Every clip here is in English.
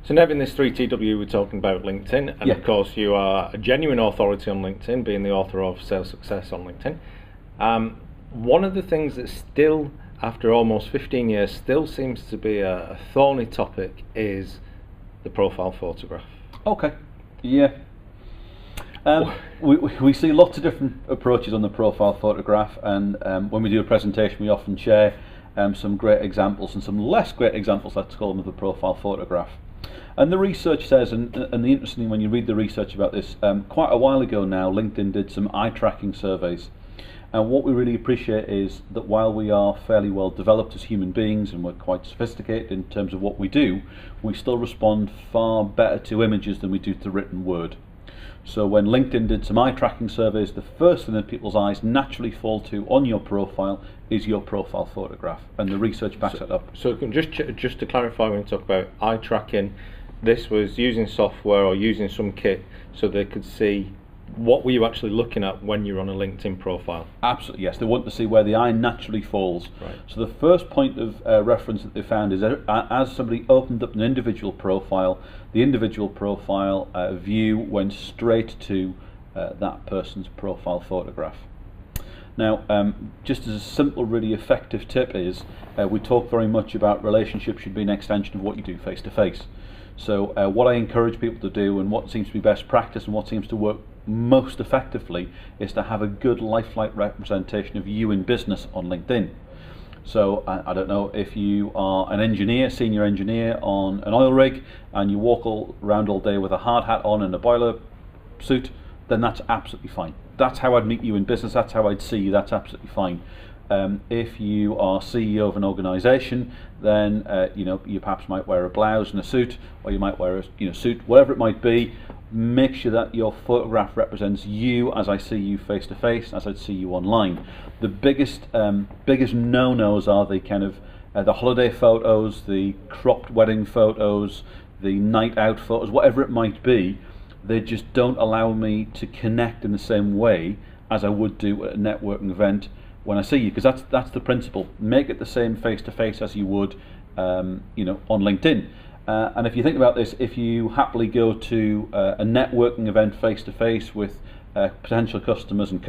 So now in this 3TW we're talking about LinkedIn, and Yeah. of course you are a genuine authority on LinkedIn, being the author of Sales Success on LinkedIn. One of the things that still, after almost 15 years, still seems to be a thorny topic is the profile photograph. Okay. Yeah. We see lots of different approaches on the profile photograph, and when we do a presentation we often share some great examples and some less great examples, let's call them, of the profile photograph. And the research says, and the interesting when you read the research about this, quite a while ago now LinkedIn did some eye tracking surveys, and what we really appreciate is that while we are fairly well developed as human beings and we're quite sophisticated in terms of what we do, we still respond far better to images than we do to written word. So when LinkedIn did some eye tracking surveys, the first thing that people's eyes naturally fall to on your profile is your profile photograph, and the research backs that up. So just to clarify, when you talk about eye tracking, this was using software or using some kit so they could see what were you actually looking at when you're on a LinkedIn profile. Absolutely, yes. They want to see where the eye naturally falls. Right. So the first point of reference that they found is that as somebody opened up an individual profile, the individual profile view went straight to that person's profile photograph. Now, just as a simple, really effective tip is, we talk very much about relationships should be an extension of what you do face to face. So what I encourage people to do, and what seems to be best practice and what seems to work most effectively, is to have a good lifelike representation of you in business on LinkedIn. So I don't know if you are an engineer, senior engineer on an oil rig, and you walk around all day with a hard hat on and a boiler suit, then that's absolutely fine. That's how I'd meet you in business, that's how I'd see you, that's absolutely fine. If you are CEO of an organisation, then you perhaps might wear a blouse and a suit, or you might wear a suit, whatever it might be. Make sure that your photograph represents you as I see you face to face, as I'd see you online. The biggest no-nos are the kind of the holiday photos, the cropped wedding photos, the night out photos, whatever it might be. They just don't allow me to connect in the same way as I would do at a networking event when I see you, because that's the principle. Make it the same face to face as you would on LinkedIn. And if you think about this, if you happily go to a networking event face to face with potential customers and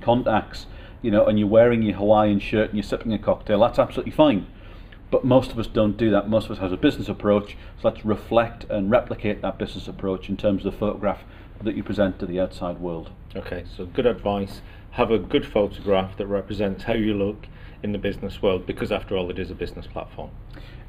contacts, and you're wearing your Hawaiian shirt and you're sipping a cocktail, that's absolutely fine. But most of us don't do that. Most of us have a business approach, so let's reflect and replicate that business approach in terms of the photograph that you present to the outside world. Okay, so good advice. Have a good photograph that represents how you look in the business world, because after all it is a business platform.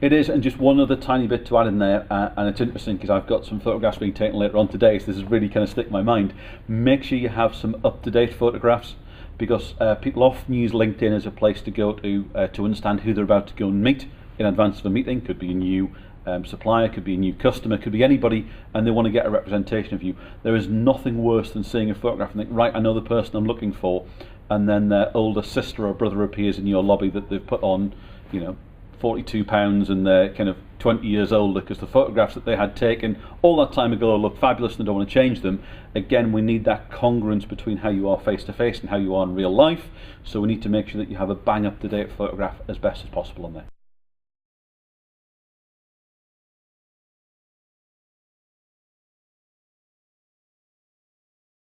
It is, and just one other tiny bit to add in there, and it's interesting because I've got some photographs being taken later on today, so this is really kind of stick in my mind. Make sure you have some up-to-date photographs, because people often use LinkedIn as a place to go to understand who they're about to go and meet in advance of a meeting. Could be a new supplier, could be a new customer, could be anybody, and they want to get a representation of you. There is nothing worse than seeing a photograph and think, right, I know the person I'm looking for, and then their older sister or brother appears in your lobby that they've put on, 42 pounds, and they're kind of 20 years older because the photographs that they had taken all that time ago look fabulous and they don't want to change them. Again, we need that congruence between how you are face to face and how you are in real life, so we need to make sure that you have a bang up to date photograph as best as possible on there.